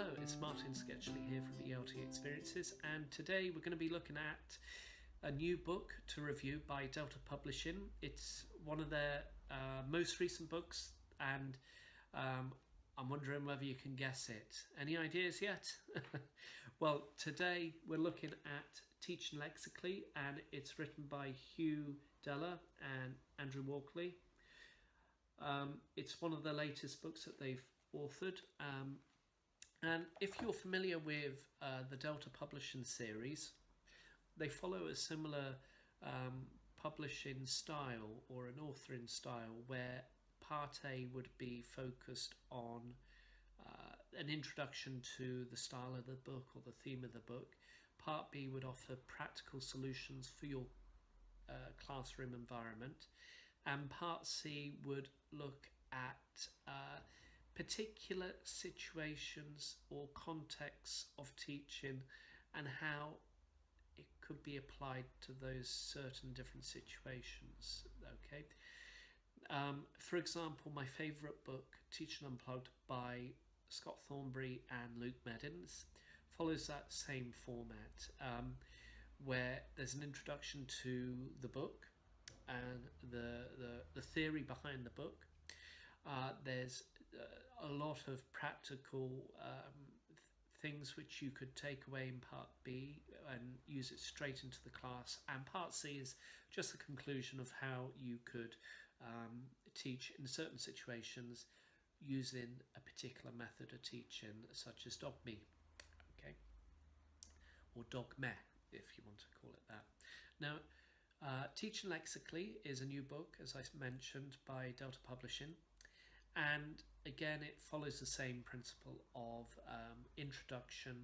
Hello, it's Martin Sketchley here from ELT Experiences, and today we're going to be looking at a new book to review by Delta Publishing. It's one of their most recent books, and I'm wondering whether you can guess it. Any ideas yet? Well, today we're looking at Teaching Lexically, and it's written by Hugh Deller and Andrew Walkley. It's one of the latest books that they've authored. And if you're familiar with the Delta Publishing series, they follow a similar publishing style or an authoring style where part A would be focused on an introduction to the style of the book or the theme of the book. Part B would offer practical solutions for your classroom environment, and part C would look at particular situations or contexts of teaching and how it could be applied to those certain different situations. Okay, for example, my favourite book, Teaching Unplugged by Scott Thornberry and Luke Meddins, follows that same format, where there's an introduction to the book and the theory behind the book. There's a lot of practical things which you could take away in part B and use it straight into the class, and part C is just the conclusion of how you could teach in certain situations using a particular method of teaching, such as dogme, okay, or dogme if you want to call it that. Now, Teaching Lexically is a new book, as I mentioned, by Delta Publishing. And again, it follows the same principle of introduction,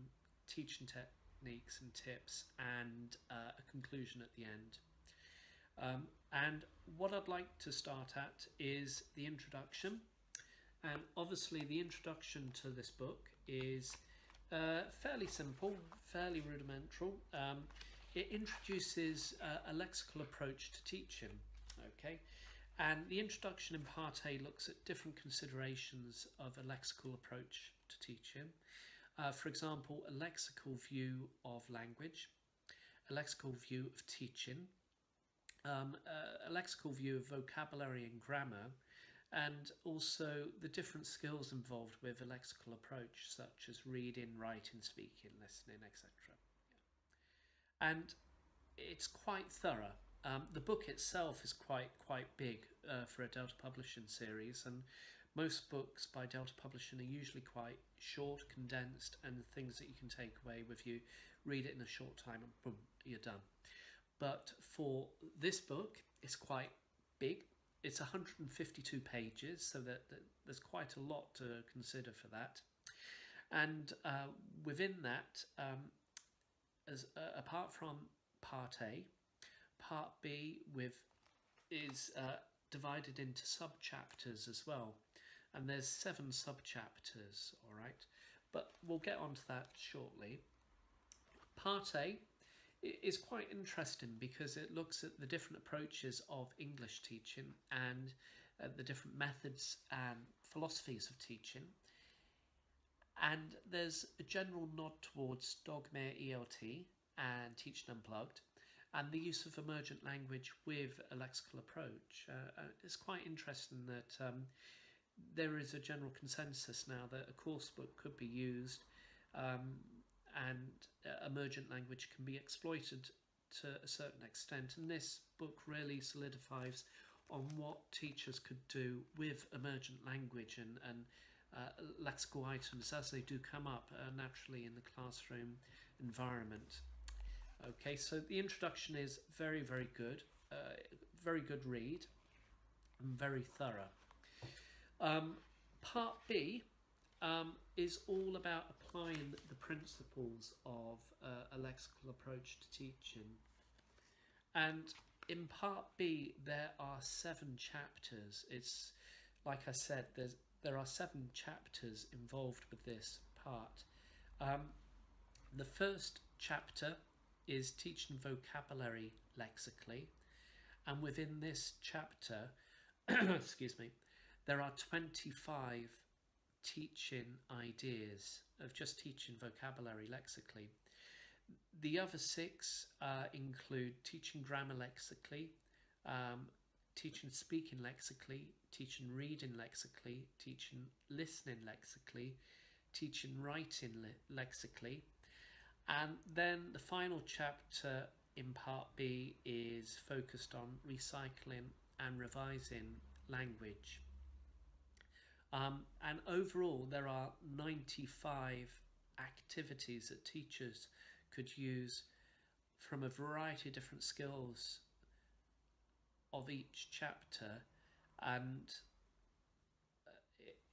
teaching techniques and tips, and a conclusion at the end. And what I'd like to start at is the introduction. And obviously the introduction to this book is fairly simple, fairly rudimentary. It introduces a lexical approach to teaching, okay? And the introduction in part A looks at different considerations of a lexical approach to teaching. For example, a lexical view of language, a lexical view of teaching, a lexical view of vocabulary and grammar, and also the different skills involved with a lexical approach, such as reading, writing, speaking, listening, etc. And it's quite thorough. The book itself is quite big for a Delta Publishing series, and most books by Delta Publishing are usually quite short, condensed, and things that you can take away with you, read it in a short time, and boom, you're done. But for this book, it's quite big. It's 152 pages, so that there's quite a lot to consider for that. And within that, apart from part A, part B is divided into sub-chapters as well, and there's 7 sub-chapters, all right, but we'll get onto that shortly. Part A is quite interesting because it looks at the different approaches of English teaching and the different methods and philosophies of teaching, and there's a general nod towards dogme ELT and Teaching Unplugged, and the use of emergent language with a lexical approach. It's quite interesting that there is a general consensus now that a course book could be used and emergent language can be exploited to a certain extent, and this book really solidifies on what teachers could do with emergent language and lexical items as they do come up naturally in the classroom environment. Okay, so the introduction is very good, very good read, and very thorough. Part B is all about applying the principles of a lexical approach to teaching. And in part B, there are 7 chapters. It's, like I said, there are 7 chapters involved with this part. The first chapter is Teaching Vocabulary Lexically, and within this chapter excuse me, there are 25 teaching ideas, of just teaching vocabulary lexically. The other 6 include teaching grammar lexically, teaching speaking lexically, teaching reading lexically, teaching listening lexically, teaching writing lexically. And then the final chapter in part B is focused on recycling and revising language. And overall, there are 95 activities that teachers could use from a variety of different skills of each chapter, and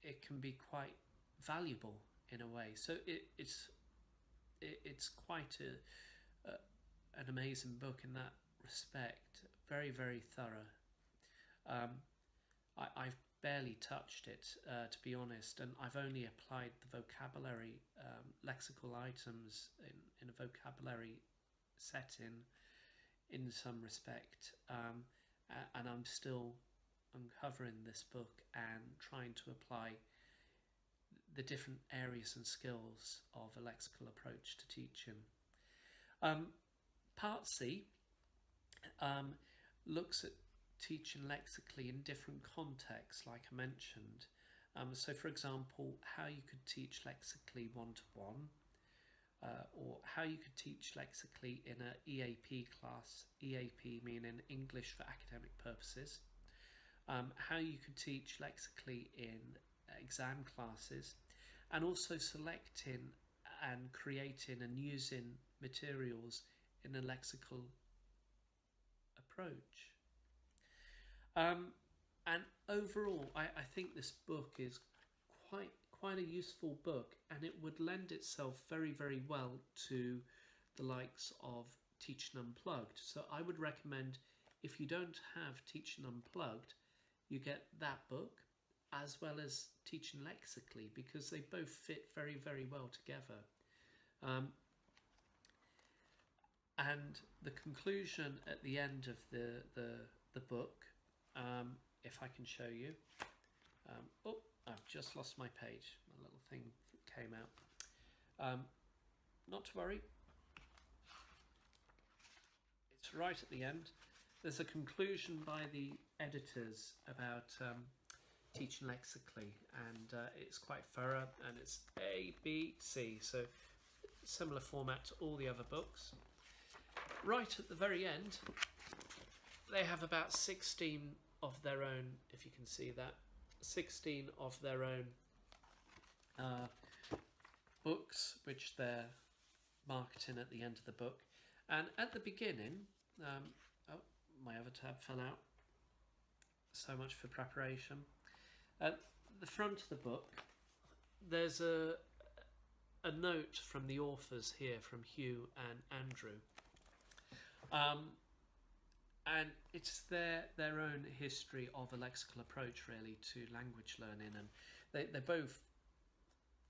it can be quite valuable in a way. So it's quite an amazing book in that respect. Very, very thorough. I've barely touched it, to be honest, and I've only applied the vocabulary, lexical items in a vocabulary setting in some respect, and I'm still uncovering this book and trying to apply the different areas and skills of a lexical approach to teaching. Part C looks at teaching lexically in different contexts, like I mentioned. So for example, how you could teach lexically one-to-one, or how you could teach lexically in an EAP class, EAP meaning English for academic purposes, how you could teach lexically in exam classes, and also selecting and creating and using materials in a lexical approach. And overall, I think this book is quite a useful book, and it would lend itself very, very well to the likes of Teaching Unplugged. So I would recommend, if you don't have Teaching Unplugged, you get that book as well as Teaching Lexically, because they both fit very, very well together. And the conclusion at the end of the book, if I can show you. Oh, I've just lost my page. My little thing came out. Not to worry. It's right at the end. There's a conclusion by the editors about teaching lexically, and it's quite thorough, and it's A, B, C, so similar format to all the other books. Right at the very end, they have about 16 of their own, if you can see that, 16 of their own books, which they're marketing at the end of the book. And at the beginning, oh, my other tab fell out. So much for preparation. At the front of the book, there's a note from the authors here, from Hugh and Andrew. And it's their own history of a lexical approach, really, to language learning, and they both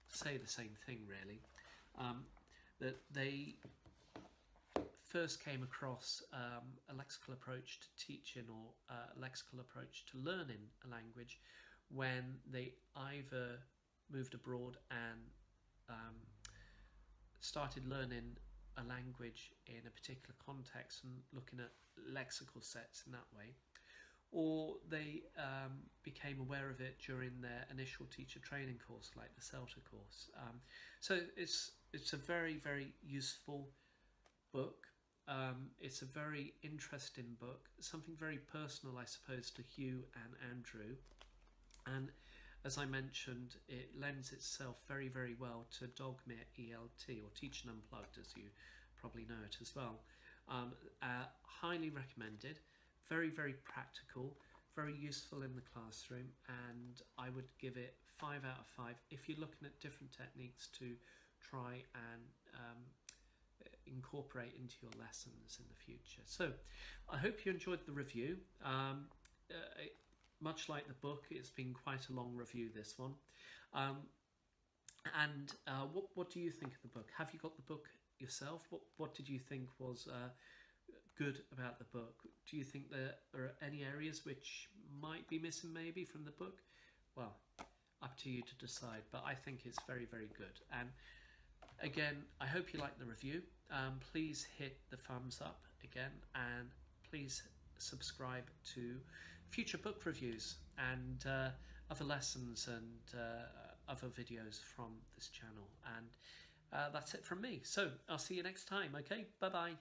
say the same thing, really, that they first came across a lexical approach to teaching, or a lexical approach to learning a language, when they either moved abroad and started learning a language in a particular context and looking at lexical sets in that way, or they became aware of it during their initial teacher training course, like the CELTA course. So it's a very, very useful book. It's a very interesting book, something very personal, I suppose, to Hugh and Andrew, and as I mentioned, it lends itself very, very well to Dogmit ELT, or Teaching Unplugged, as you probably know it as well. Highly recommended, very, very practical, very useful in the classroom, and I would give it 5 out of 5 if you're looking at different techniques to try and incorporate into your lessons in the future. So I hope you enjoyed the review. Much like the book, it's been quite a long review, this one. What do you think of the book? Have you got the book yourself? What did you think was good about the book? Do you think there are any areas which might be missing maybe from the book? Well, up to you to decide, but I think it's very, very good. And again, I hope you like the review. Please hit the thumbs up again, and please subscribe to future book reviews and other lessons and other videos from this channel. And that's it from me. So I'll see you next time. Okay, bye bye.